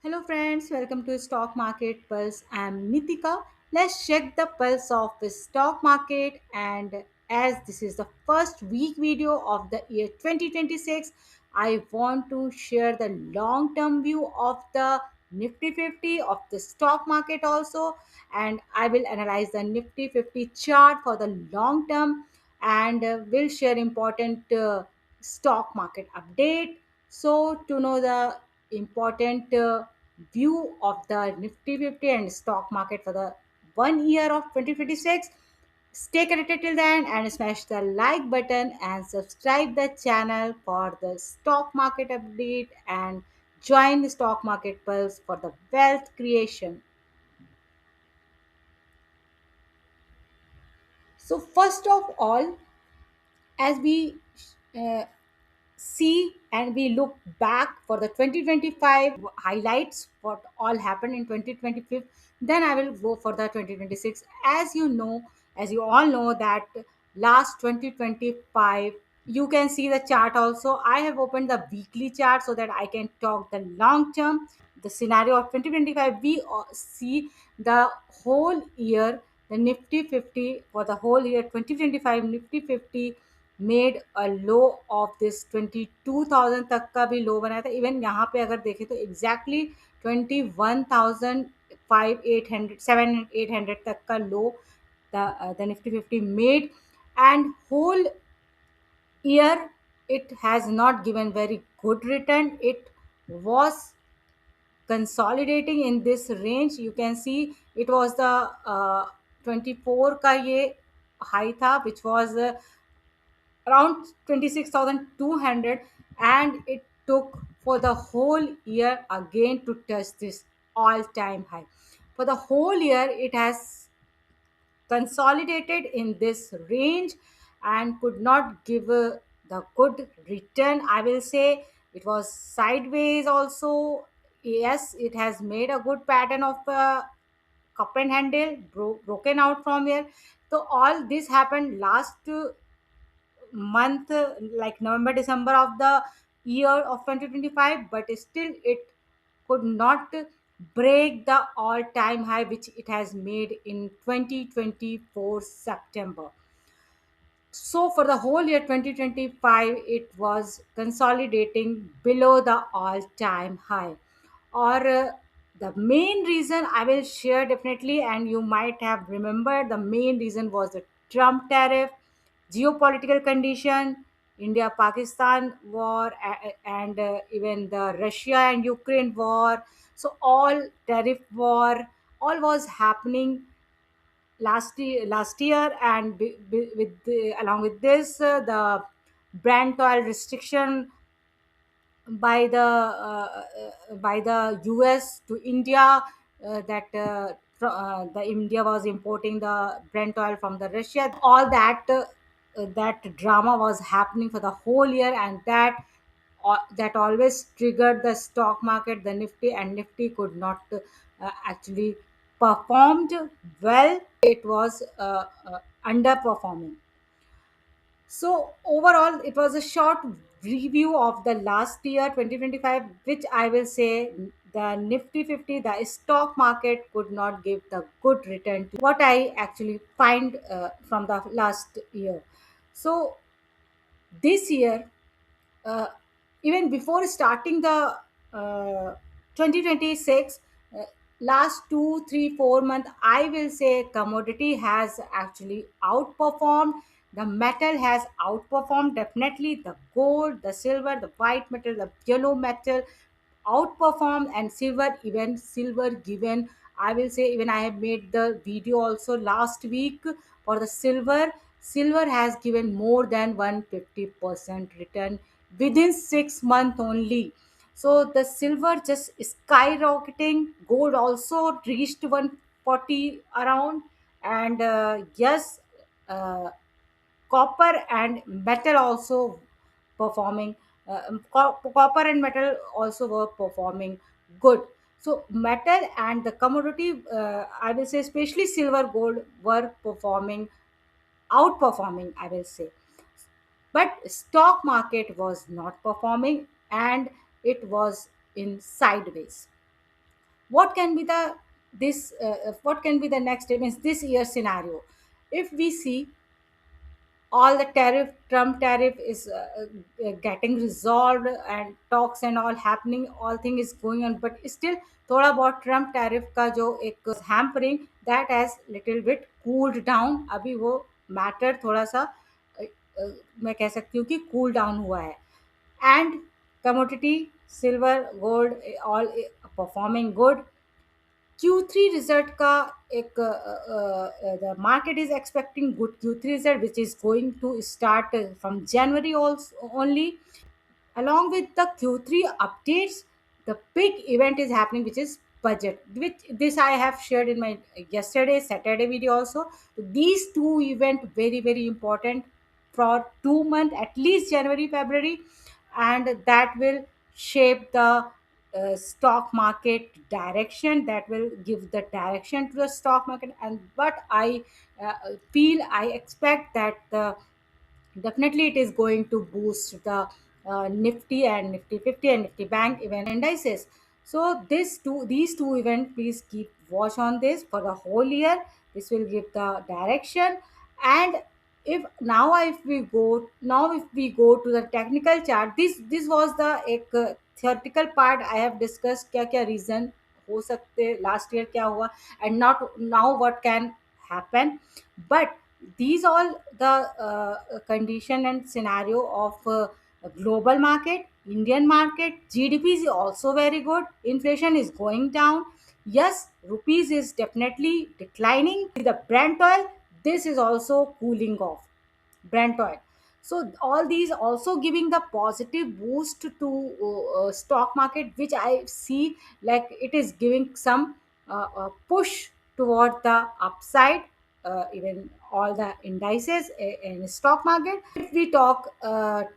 Hello friends, welcome to Stock Market Pulse. I'm Nitika. Let's check the pulse of the stock market, and as this is the first week video of the year 2026, I want to share the long-term view of the Nifty 50 of the stock market also, and I will analyze the Nifty 50 chart for the long term and will share important stock market update. So to know the important view of the Nifty 50 and stock market for the 1 year of 2026. Stay connected till then and smash the like button and subscribe the channel for the stock market update and join the stock market pulse for the wealth creation. So first of all, as we uh, see and we look back for the 2025 highlights what all happened in 2025, then I will go for the 2026. As you all know that last 2025, you can see the chart also. I have opened the weekly chart so that I can talk the long term. The scenario of 2025, we see the whole year, the Nifty 50 for the whole year 2025, Nifty 50 made a low of this 22,000 तक का भी लो बनाया था. Even यहाँ पे अगर देखें तो एग्जैक्टली 21,500 700 800 तक का low the Nifty 50 made. And whole year it has not given very good return. It was consolidating in this range. You can see it was the 24 का ये हाई था which was around 26,200, and it took for the whole year again to touch this all time high. For the whole year it has consolidated in this range and could not give the good return. I will say it was sideways also. Yes, it has made a good pattern of cup and handle broken out from here. So all this happened last month, like November December of the year of 2025, but still it could not break the all time high which it has made in 2024 September. So for the whole year 2025, it was consolidating below the all time high. Or the main reason I will share definitely, and you might have remembered, the main reason was the Trump tariff, geopolitical condition, India Pakistan war, and even the Russia and Ukraine war. So all tariff war, all was happening last year, and along with this, the Brent oil restriction by the US to India, that the India was importing the Brent oil from the Russia. All that drama was happening for the whole year, and that always triggered the stock market, the Nifty, and Nifty could not actually performed well. It was underperforming. So overall, it was a short review of the last year 2025, which I will say the Nifty 50, the stock market could not give the good return to what I actually find from the last year. So this year, uh, even before starting the 2026, last 2 3 4 months, I will say commodity has actually outperformed. The metal has outperformed, definitely the gold, the silver, the white metal, the yellow metal outperformed, and silver, even silver given, I will say, even I have made the video also last week for the silver has given more than 150% return within 6 months only. So the silver just skyrocketing. Gold also reached 140 around, and yes, uh, copper and metal also performing. Copper and metal also were performing good. So metal and the commodity, I will say, especially silver, gold, were performing, outperforming, I will say. But stock market was not performing, and it was in sideways. What can be the what can be the next means this year scenario? If we see all the Trump tariff is getting resolved and talks and all happening, all thing is going on, but still थोड़ा बहुत Trump tariff का जो एक hampering that has little bit cooled down, अभी वो matter थोड़ा सा मैं कह सकती हूँ कि कूल डाउन हुआ है. And commodity silver gold all performing good. Q3 result का एक the market is expecting good Q3 result which is going to start from January also only. Along with the Q3 updates, the big event is happening, which is budget. Which this I have shared in my yesterday Saturday video also. These two event very very important for 2 months, at least January February, and that will shape the stock market direction. That will give the direction to the stock market. And what I feel, I expect that the definitely it is going to boost the Nifty and Nifty 50 and Nifty Bank even indices. So these two events, please keep watch on this for the whole year. This will give the direction. And if we go to the technical chart, this was the एक theoretical part I have discussed, क्या क्या reason हो सकते, last year क्या हुआ, and not now what can happen. But these all the condition and scenario of global market, Indian market. GDP is also very good, inflation is going down. Yes, rupees is definitely declining. The Brent oil, this is also cooling off, Brent oil. So all these also giving the positive boost to stock market, which I see like it is giving some push toward the upside, even all the indices in stock market. If we talk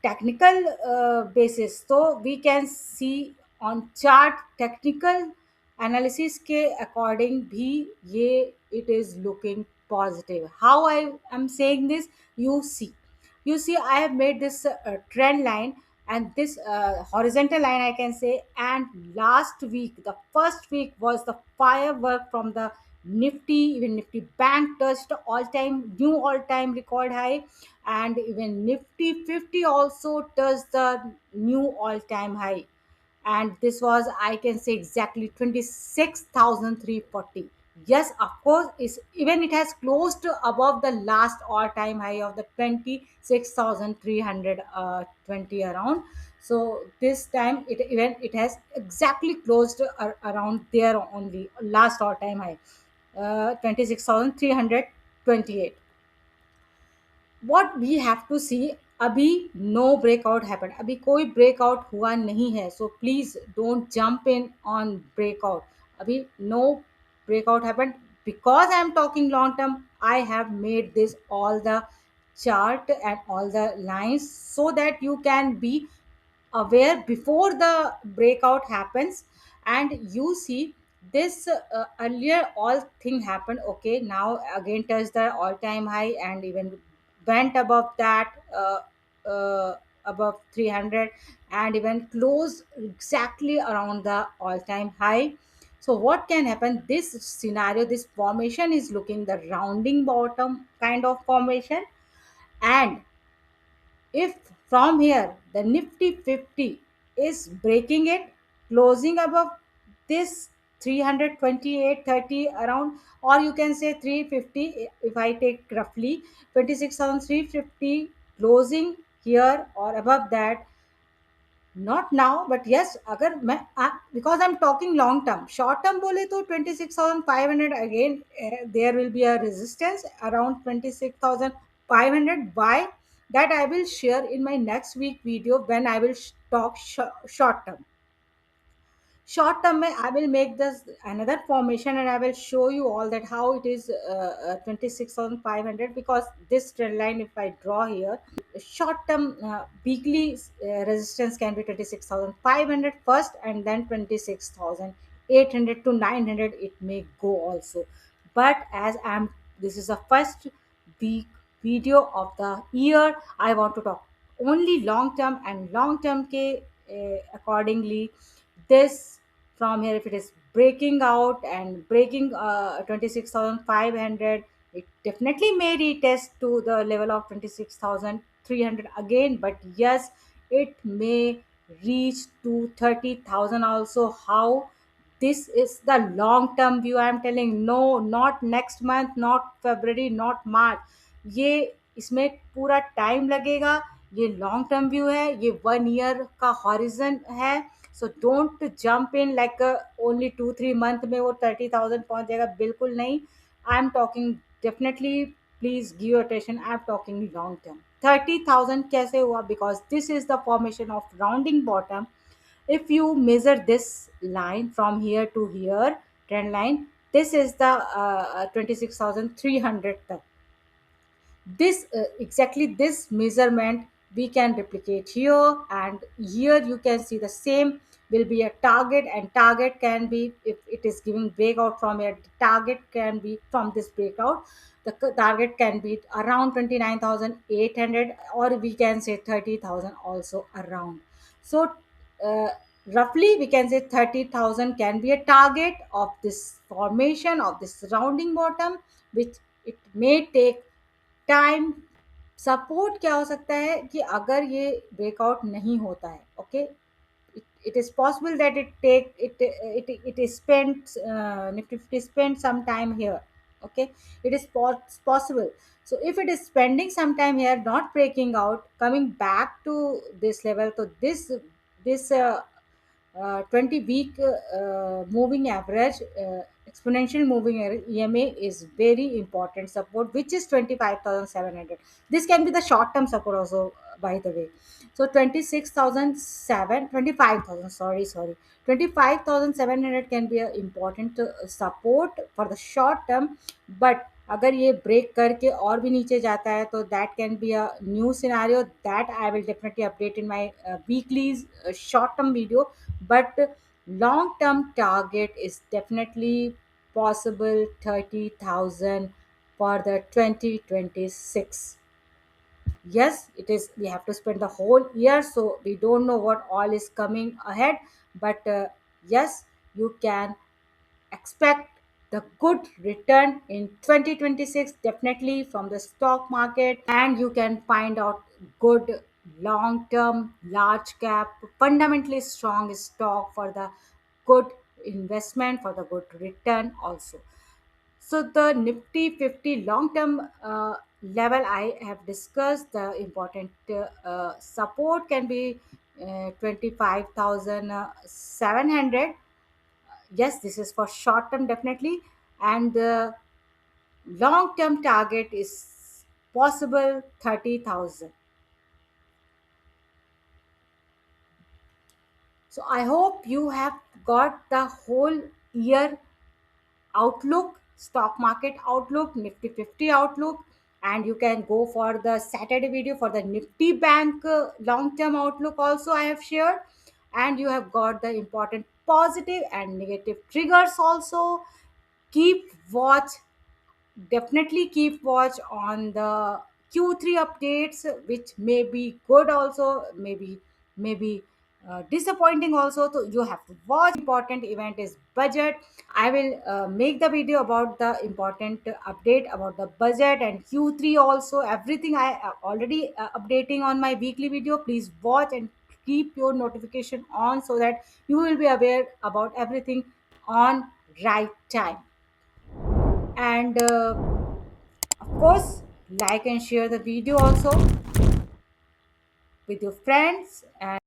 technical basis, so we can see on chart technical analysis के according भी ये it is looking positive. How I am saying this, you see, I have made this trend line, and this horizontal line I can say. And last week, the first week, was the firework from the Nifty. Even Nifty Bank touched all time new all time record high, and even Nifty 50 also touched the new all time high. And this was, I can say, exactly 26,340. Yes, of course, is even it has closed above the last all time high of the 26,320 around. So this time it has exactly closed around there only, last all time high, 26,328. What we have to see, अभी no breakout happened, अभी कोई breakout हुआ नहीं है. So please don't jump in on breakout. अभी no breakout happened. Because I am talking long term, I have made this all the chart and all the lines so that you can be aware before the breakout happens. And you see this earlier all thing happened, okay, now again touched the all time high and even went above that, above 300, and even closed exactly around the all time high. So what can happen, this scenario, this formation is looking the rounding bottom kind of formation. And if from here the Nifty 50 is breaking it, closing above this 328.30 around, or you can say 350, if I take roughly 26,350 closing here or above that. Not now, but yes, अगर मैं because I'm talking long term, short term बोले तो 26,500 again, there will be a resistance around 26,500. Why? That I will share in my next week video when I will talk short term. Short term mein I will make this another formation, and I will show you all that how it is 26,500. Because this trend line, if I draw here, short term weekly resistance can be 26,500 first, and then 26,800 to 900 it may go also. But as I'm this is the first week video of the year, I want to talk only long term, and long term ke accordingly, this from here, if it is breaking out and breaking 26,500, it definitely may retest to the level of 26,300 again. But yes, it may reach to 30,000 also. How? This is the long term view, I am telling. No, not next month, not February, not March. ये इसमें पूरा time लगेगा। ये long term view है, ये 1 year का horizon है। So don't jump in like only 2-3 month में वो 30,000 पहुंच जाएगा, बिल्कुल नहीं। I am talking definitely, please give attention, I am talking long term. 30,000 कैसे हुआ? Because this is the formation of rounding bottom. If you measure this line from here to here, trend line, this is the 26,300. This exactly this measurement we can replicate here, and here you can see the same will be a target, and target can be, if it is giving breakout from here, target can be from this breakout, the target can be around 29,800, or we can say 30,000 also around. So uh, roughly we can say 30,000 can be a target of this formation of this rounding bottom, which it may take time. Support क्या हो सकता है कि अगर ये breakout नहीं होता है, okay, it is possible that it is spent, nifty 50 spend some time here, okay, it is possible. So if it is spending some time here, not breaking out, coming back to this level, so this 20 week moving average, exponential moving average, EMA, is very important support, which is 25,700. This can be the short term support also, by the way. So 26,007, 25,000, sorry, 25,700 can be an important support for the short term. But अगर ये break करके और भी नीचे जाता है, तो that can be a new scenario that I will definitely update in my weekly short term video. But long term target is definitely possible, 30,000 for the 2026. Yes, it is, we have to spend the whole year, so we don't know what all is coming ahead. But yes, you can expect the good return in 2026 definitely from the stock market, and you can find out good long term large cap fundamentally strong stock for the good investment, for the good return also. So the Nifty 50 long term level I have discussed. The important support can be 25,700. Yes, this is for short term definitely, and the long term target is possible 30,000. So I hope you have got the whole year outlook, stock market outlook, Nifty 50 outlook, and you can go for the Saturday video for the Nifty Bank long term outlook also I have shared. And you have got the important positive and negative triggers also. Keep watch, definitely keep watch on the Q3 updates, which may be good also, maybe disappointing also. So you have to watch. Important event is budget. I will make the video about the important update about the budget and Q3 also. Everything I already updating on my weekly video. Please watch and keep your notification on, so that you will be aware about everything on right time. And of course, like and share the video also with your friends. And